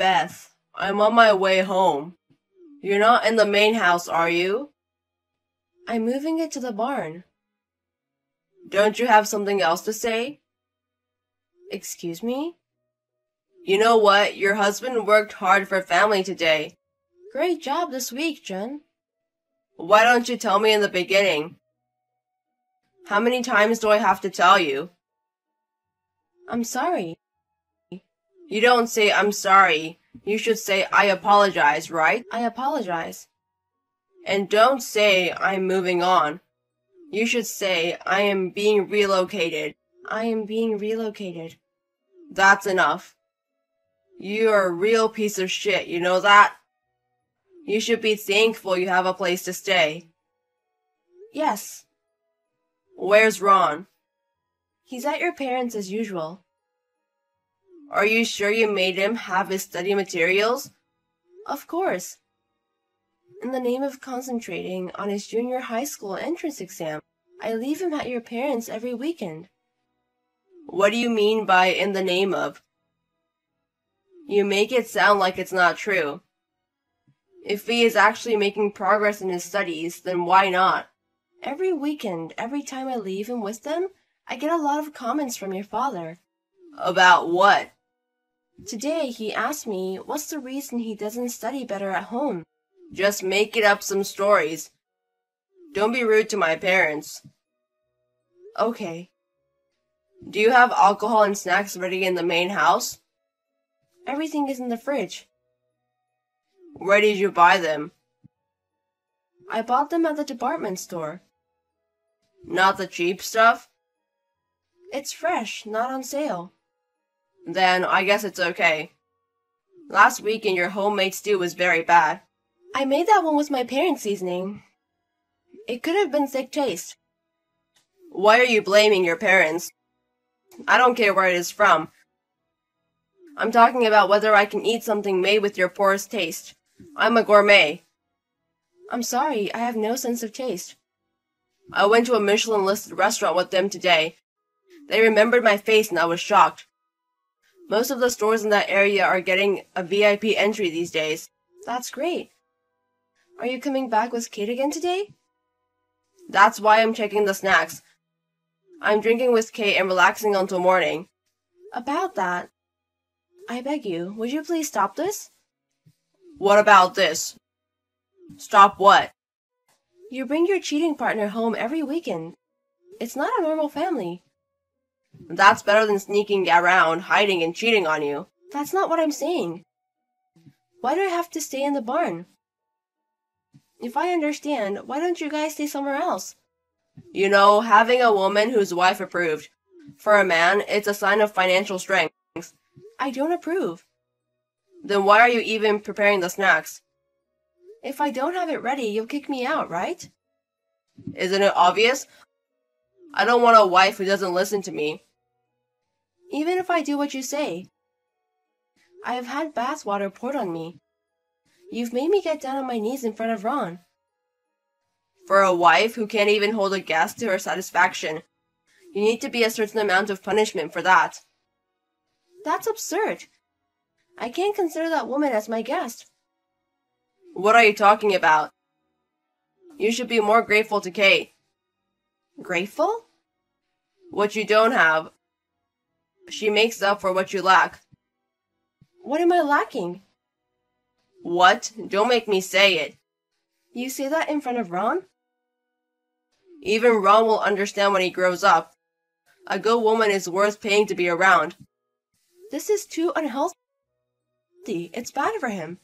Beth, I'm on my way home. You're not in the main house, are you? I'm moving it to the barn. Don't you have something else to say? Excuse me? You know what? Your husband worked hard for family today. Great job this week, Jen. Why don't you tell me in the beginning? How many times do I have to tell you? I'm sorry. You don't say I'm sorry. You should say I apologize, right? I apologize. And don't say I'm moving on. You should say I am being relocated. I am being relocated. That's enough. You're a real piece of shit, you know that? You should be thankful you have a place to stay. Yes. Where's Ron? He's at your parents' as usual. Are you sure you made him have his study materials? Of course. In the name of concentrating on his junior high school entrance exam, I leave him at your parents' every weekend. What do you mean by in the name of? You make it sound like it's not true. If he is actually making progress in his studies, then why not? Every weekend, every time I leave him with them, I get a lot of comments from your father. About what? Today he asked me what's the reason he doesn't study better at home. Just make it up some stories. Don't be rude to my parents. Okay. Do you have alcohol and snacks ready in the main house? Everything is in the fridge. Where did you buy them? I bought them at the department store. Not the cheap stuff? It's fresh, not on sale. Then I guess it's okay. Last weekend your homemade stew was very bad. I made that one with my parents' seasoning. It could have been thick taste. Why are you blaming your parents? I don't care where it is from. I'm talking about whether I can eat something made with your poorest taste. I'm a gourmet. I'm sorry, I have no sense of taste. I went to a Michelin-listed restaurant with them today. They remembered my face and I was shocked. Most of the stores in that area are getting a VIP entry these days. That's great. Are you coming back with Kate again today? That's why I'm checking the snacks. I'm drinking with Kate and relaxing until morning. About that, I beg you, would you please stop this? What about this? Stop what? You bring your cheating partner home every weekend. It's not a normal family. That's better than sneaking around, hiding, and cheating on you. That's not what I'm saying. Why do I have to stay in the barn? If I understand, why don't you guys stay somewhere else? You know, having a woman whose wife approved. For a man, it's a sign of financial strength. I don't approve. Then why are you even preparing the snacks? If I don't have it ready, you'll kick me out, right? Isn't it obvious? I don't want a wife who doesn't listen to me. Even if I do what you say. I have had bath water poured on me. You've made me get down on my knees in front of Ron. For a wife who can't even hold a guest to her satisfaction, you need to be a certain amount of punishment for that. That's absurd. I can't consider that woman as my guest. What are you talking about? You should be more grateful to Kate. Grateful? What you don't have. She makes up for what you lack. What am I lacking? What? Don't make me say it. You say that in front of Ron? Even Ron will understand when he grows up. A good woman is worth paying to be around. This is too unhealthy. It's bad for him.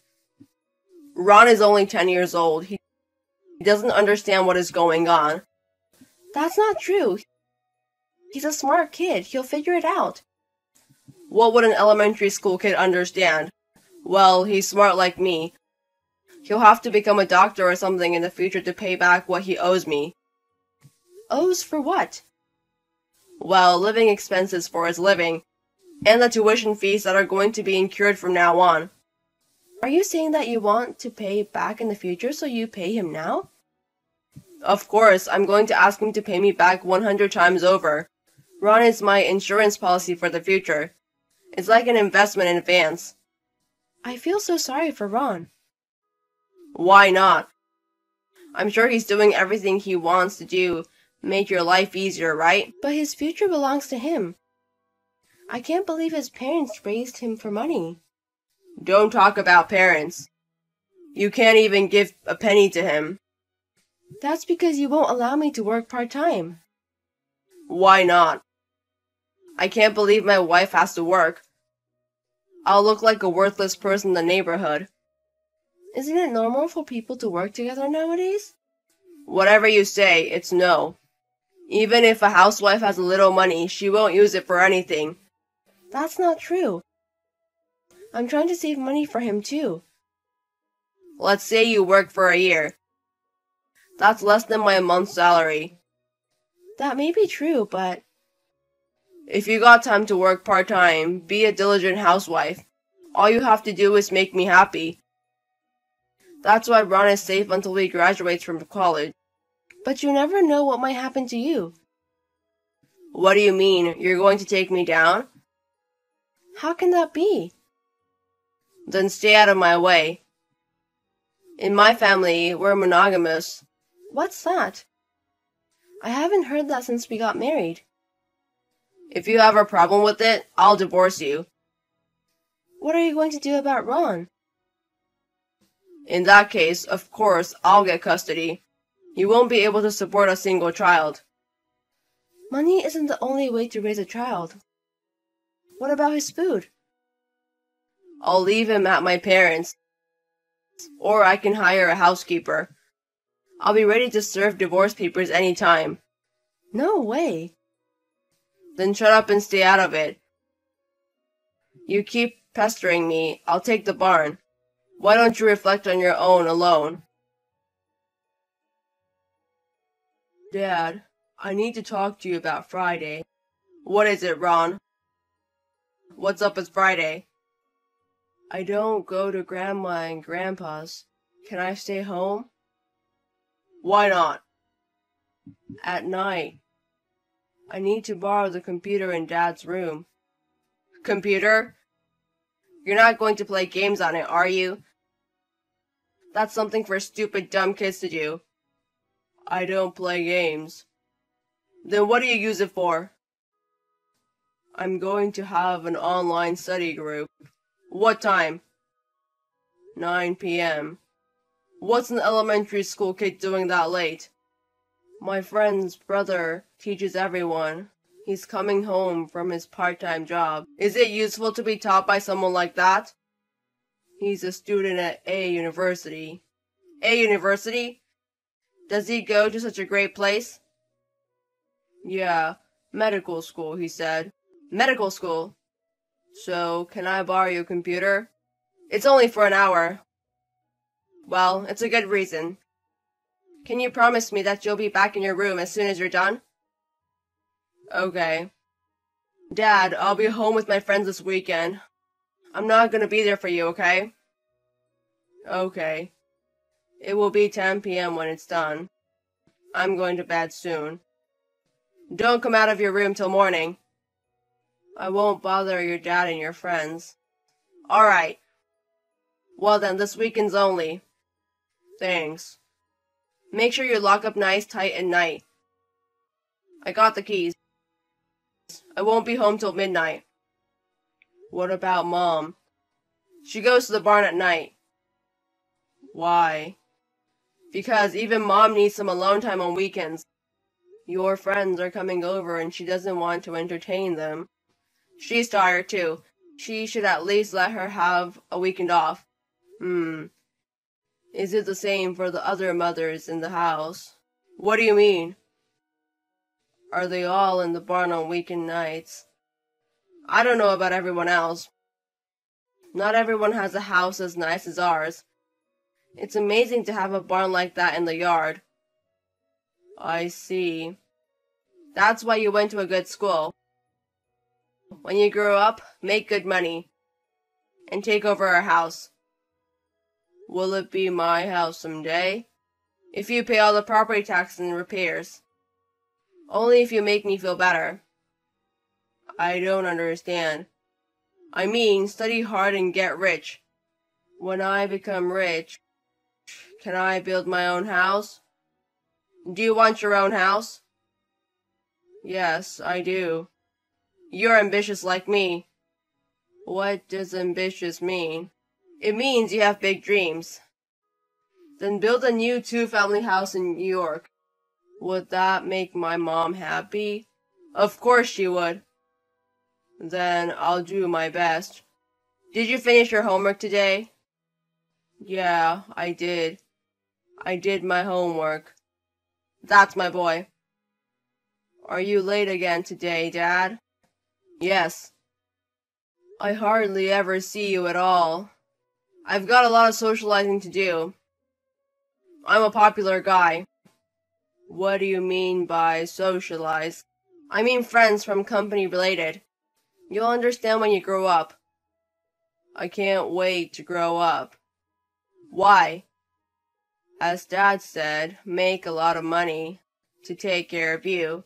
Ron is only 10 years old. He doesn't understand what is going on. That's not true. He's a smart kid. He'll figure it out. What would an elementary school kid understand? Well, he's smart like me. He'll have to become a doctor or something in the future to pay back what he owes me. Owes for what? Well, living expenses for his living, and the tuition fees that are going to be incurred from now on. Are you saying that you want to pay back in the future, so you pay him now? Of course, I'm going to ask him to pay me back 100 times over. Ron is my insurance policy for the future. It's like an investment in advance. I feel so sorry for Ron. Why not? I'm sure he's doing everything he wants to do, make your life easier, right? But his future belongs to him. I can't believe his parents raised him for money. Don't talk about parents. You can't even give a penny to him. That's because you won't allow me to work part-time. Why not? I can't believe my wife has to work. I'll look like a worthless person in the neighborhood. Isn't it normal for people to work together nowadays? Whatever you say, it's no. Even if a housewife has a little money, she won't use it for anything. That's not true. I'm trying to save money for him too. Let's say you work for a year. That's less than my month's salary. That may be true, but... If you got time to work part-time, be a diligent housewife. All you have to do is make me happy. That's why Ron is safe until he graduates from college. But you never know what might happen to you. What do you mean? You're going to take me down? How can that be? Then stay out of my way. In my family, we're monogamous. What's that? I haven't heard that since we got married. If you have a problem with it, I'll divorce you. What are you going to do about Ron? In that case, of course, I'll get custody. You won't be able to support a single child. Money isn't the only way to raise a child. What about his food? I'll leave him at my parents'. Or I can hire a housekeeper. I'll be ready to serve divorce papers any time. No way. Then shut up and stay out of it. You keep pestering me, I'll take the barn. Why don't you reflect on your own alone? Dad, I need to talk to you about Friday. What is it, Ron? What's up with Friday? I don't go to Grandma and Grandpa's. Can I stay home? Why not? At night. I need to borrow the computer in Dad's room. Computer? You're not going to play games on it, are you? That's something for stupid, dumb kids to do. I don't play games. Then what do you use it for? I'm going to have an online study group. What time? 9 p.m. What's an elementary school kid doing that late? My friend's brother teaches everyone. He's coming home from his part-time job. Is it useful to be taught by someone like that? He's a student at A university. A university? Does he go to such a great place? Yeah, medical school, he said. Medical school? So, can I borrow your computer? It's only for an hour. Well, it's a good reason. Can you promise me that you'll be back in your room as soon as you're done? Okay. Dad, I'll be home with my friends this weekend. I'm not gonna be there for you, okay? Okay. It will be 10 p.m. when it's done. I'm going to bed soon. Don't come out of your room till morning. I won't bother your dad and your friends. Alright. Well then, this weekend's only. Thanks. Make sure you lock up nice tight at night. I got the keys. I won't be home till midnight. What about Mom? She goes to the barn at night. Why? Because even Mom needs some alone time on weekends. Your friends are coming over and she doesn't want to entertain them. She's tired too. She should at least let her have a weekend off. Is it the same for the other mothers in the house? What do you mean? Are they all in the barn on weekend nights? I don't know about everyone else. Not everyone has a house as nice as ours. It's amazing to have a barn like that in the yard. I see. That's why you went to a good school. When you grow up, make good money. And take over our house. Will it be my house someday? If you pay all the property taxes and repairs. Only if you make me feel better. I don't understand. I mean, study hard and get rich. When I become rich, can I build my own house? Do you want your own house? Yes, I do. You're ambitious like me. What does ambitious mean? It means you have big dreams. Then build a new 2-family house in New York. Would that make my mom happy? Of course she would. Then I'll do my best. Did you finish your homework today? Yeah, I did. I did my homework. That's my boy. Are you late again today, Dad? Yes. I hardly ever see you at all. I've got a lot of socializing to do. I'm a popular guy. What do you mean by socialize? I mean friends from company related. You'll understand when you grow up. I can't wait to grow up. Why? As Dad said, make a lot of money to take care of you.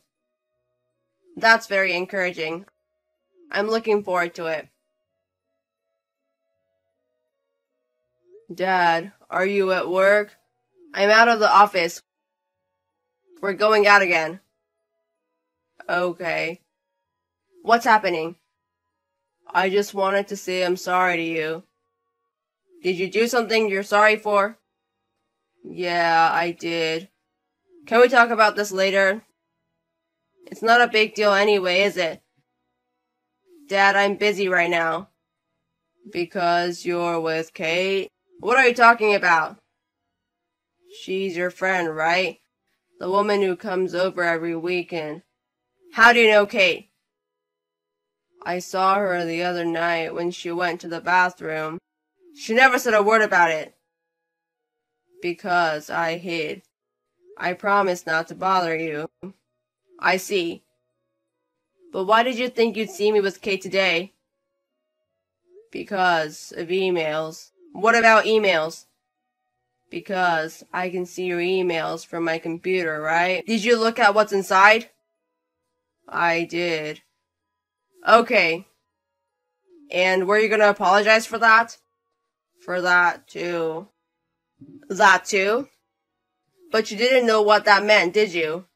That's very encouraging. I'm looking forward to it. Dad, are you at work? I'm out of the office. We're going out again. Okay. What's happening? I just wanted to say I'm sorry to you. Did you do something you're sorry for? Yeah, I did. Can we talk about this later? It's not a big deal anyway, is it? Dad, I'm busy right now. Because you're with Kate? What are you talking about? She's your friend, right? The woman who comes over every weekend. How do you know Kate? I saw her the other night when she went to the bathroom. She never said a word about it. Because I hid. I promised not to bother you. I see. But why did you think you'd see me with Kate today? Because of emails. What about emails? Because I can see your emails from my computer, right? Did you look at what's inside? I did. Okay. And were you gonna apologize for that? For that too. That too? But you didn't know what that meant, did you?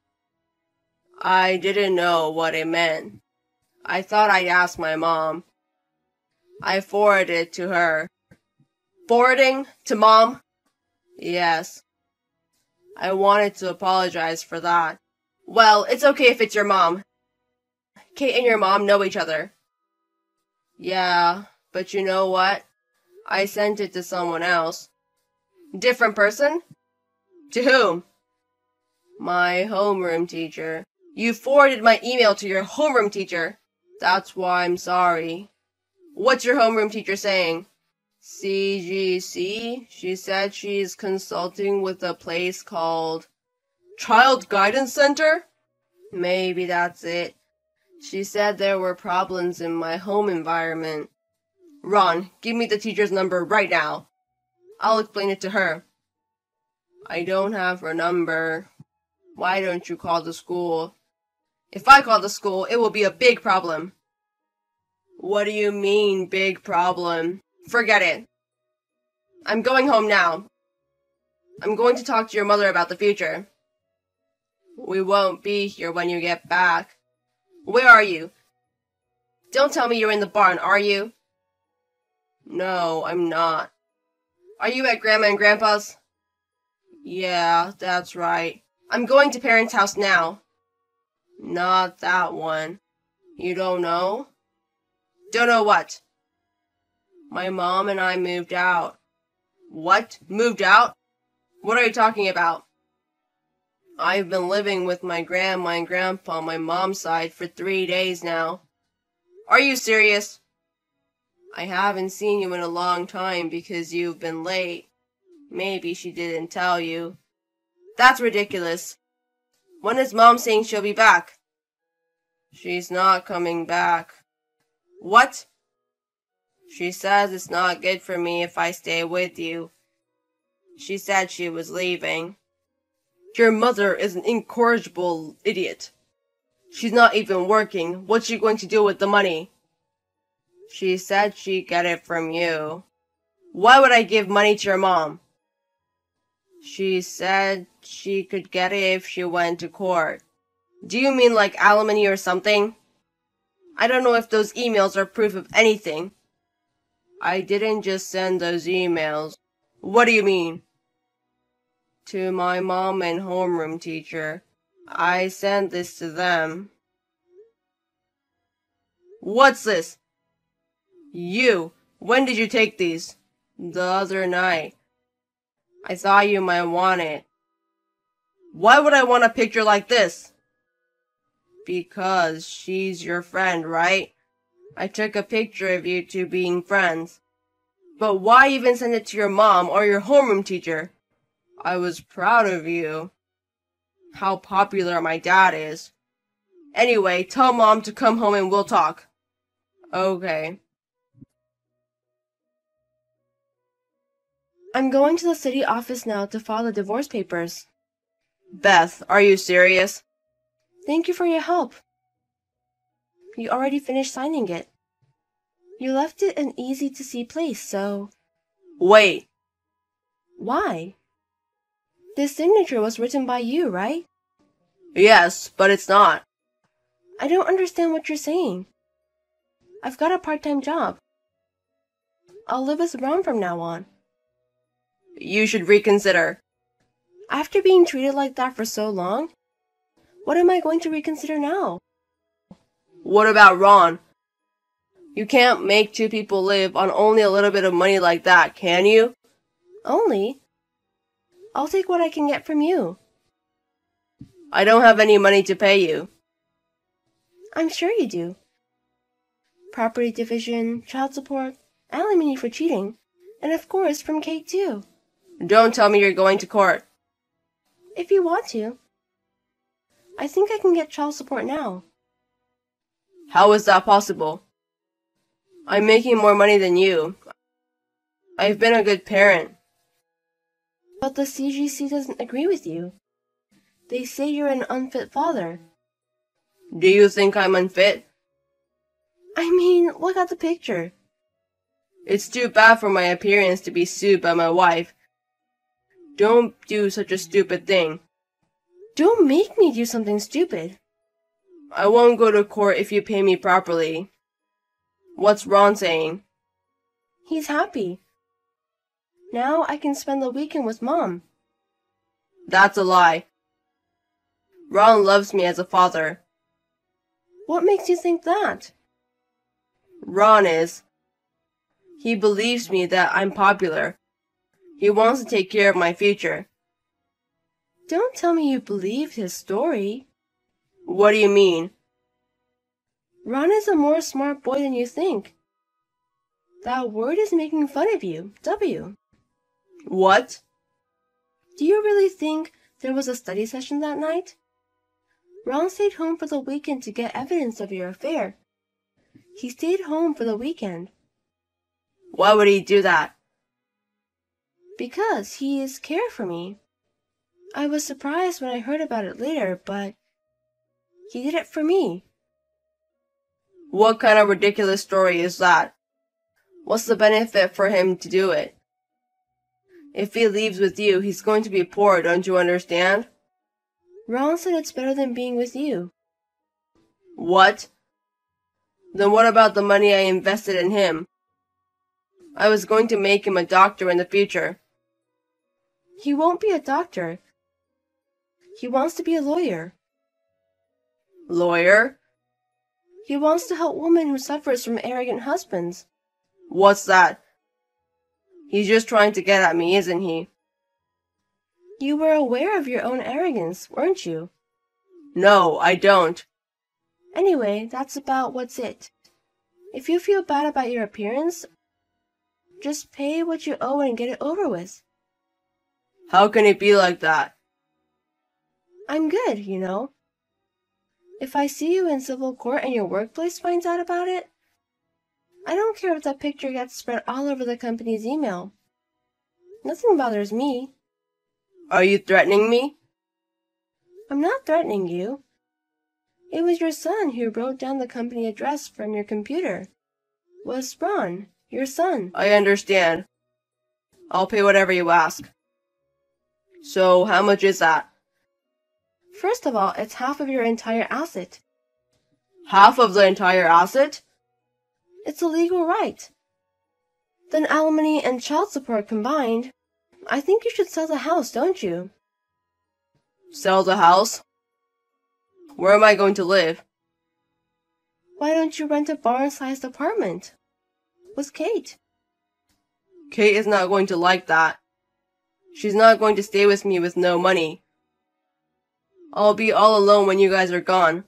I didn't know what it meant. I thought I'd ask my mom. I forwarded it to her. Forwarding to Mom? Yes. I wanted to apologize for that. Well, it's okay if it's your mom. Kate and your mom know each other. Yeah, but you know what? I sent it to someone else. Different person? To whom? My homeroom teacher. You forwarded my email to your homeroom teacher. That's why I'm sorry. What's your homeroom teacher saying? CGC? She said she's consulting with a place called Child Guidance Center? Maybe that's it. She said there were problems in my home environment. Ron, give me the teacher's number right now. I'll explain it to her. I don't have her number. Why don't you call the school? If I call the school, it will be a big problem. What do you mean, big problem? Forget it. I'm going home now. I'm going to talk to your mother about the future. We won't be here when you get back. Where are you? Don't tell me you're in the barn, are you? No, I'm not. Are you at Grandma and Grandpa's? Yeah, that's right. I'm going to Parents' house now. Not that one. You don't know? Don't know what? My mom and I moved out. What? Moved out? What are you talking about? I've been living with my grandma and grandpa on my mom's side for 3 days now. Are you serious? I haven't seen you in a long time because you've been late. Maybe she didn't tell you. That's ridiculous. When is Mom saying she'll be back? She's not coming back. What? She says it's not good for me if I stay with you. She said she was leaving. Your mother is an incorrigible idiot. She's not even working. What's she going to do with the money? She said she'd get it from you. Why would I give money to your mom? She said she could get it if she went to court. Do you mean like alimony or something? I don't know if those emails are proof of anything. I didn't just send those emails. What do you mean? To my mom and homeroom teacher. I sent this to them. What's this? You. When did you take these? The other night. I thought you might want it. Why would I want a picture like this? Because she's your friend, right? I took a picture of you two being friends. But why even send it to your mom or your homeroom teacher? I was proud of you. How popular my dad is. Anyway, tell Mom to come home and we'll talk. Okay. I'm going to the city office now to file the divorce papers. Beth, are you serious? Thank you for your help. You already finished signing it. You left it an easy-to-see place, so... Wait. Why? This signature was written by you, right? Yes, but it's not. I don't understand what you're saying. I've got a part-time job. I'll live with Ron from now on. You should reconsider. After being treated like that for so long, what am I going to reconsider now? What about Ron? You can't make two people live on only a little bit of money like that, can you? Only? I'll take what I can get from you. I don't have any money to pay you. I'm sure you do. Property division, child support, alimony for cheating, and of course from Kate too. Don't tell me you're going to court. If you want to. I think I can get child support now. How is that possible? I'm making more money than you. I've been a good parent. But the CGC doesn't agree with you. They say you're an unfit father. Do you think I'm unfit? I mean, look at the picture. It's too bad for my appearance to be sued by my wife. Don't do such a stupid thing. Don't make me do something stupid. I won't go to court if you pay me properly. What's Ron saying? He's happy. Now I can spend the weekend with Mom. That's a lie. Ron loves me as a father. What makes you think that? Ron is. He believes me that I'm popular. He wants to take care of my future. Don't tell me you believed his story. What do you mean? Ron is a more smart boy than you think. That word is making fun of you, W. What? Do you really think there was a study session that night? Ron stayed home for the weekend to get evidence of your affair. He stayed home for the weekend. Why would he do that? Because he is care for me. I was surprised when I heard about it later, but he did it for me. What kind of ridiculous story is that? What's the benefit for him to do it? If he leaves with you, he's going to be poor, don't you understand? Ron said it's better than being with you. What? Then what about the money I invested in him? I was going to make him a doctor in the future. He won't be a doctor. He wants to be a lawyer. Lawyer? He wants to help women who suffers from arrogant husbands. What's that? He's just trying to get at me, isn't he? You were aware of your own arrogance, weren't you? No, I don't. Anyway, that's about what's it. If you feel bad about your appearance, just pay what you owe and get it over with. How can it be like that? I'm good, you know. If I see you in civil court and your workplace finds out about it, I don't care if that picture gets spread all over the company's email. Nothing bothers me. Are you threatening me? I'm not threatening you. It was your son who wrote down the company address from your computer. Was Ron, your son. I understand. I'll pay whatever you ask. So, how much is that? First of all, it's half of your entire asset. Half of the entire asset? It's a legal right. Then alimony and child support combined, I think you should sell the house, don't you? Sell the house? Where am I going to live? Why don't you rent a barn-sized apartment? With Kate. Kate is not going to like that. She's not going to stay with me with no money. I'll be all alone when you guys are gone.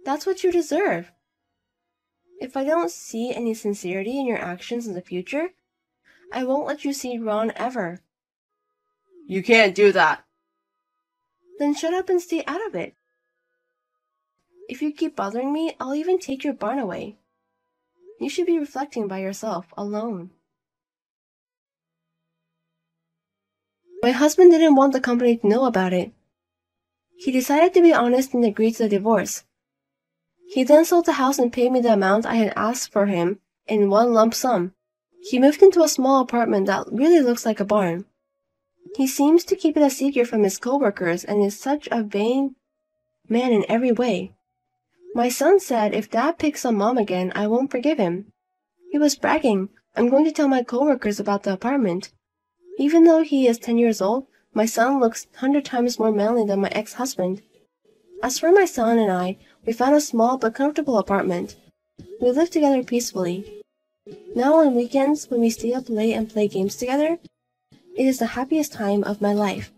That's what you deserve. If I don't see any sincerity in your actions in the future, I won't let you see Ron ever. You can't do that. Then shut up and stay out of it. If you keep bothering me, I'll even take your barn away. You should be reflecting by yourself, alone. My husband didn't want the company to know about it. He decided to be honest and agreed to the divorce. He then sold the house and paid me the amount I had asked for him in one lump sum. He moved into a small apartment that really looks like a barn. He seems to keep it a secret from his coworkers and is such a vain man in every way. My son said if Dad picks on Mom again, I won't forgive him. He was bragging, I'm going to tell my coworkers about the apartment. Even though he is 10 years old, my son looks 100 times more manly than my ex-husband. As for my son and I, we found a small but comfortable apartment. We live together peacefully. Now on weekends, when we stay up late and play games together, it is the happiest time of my life.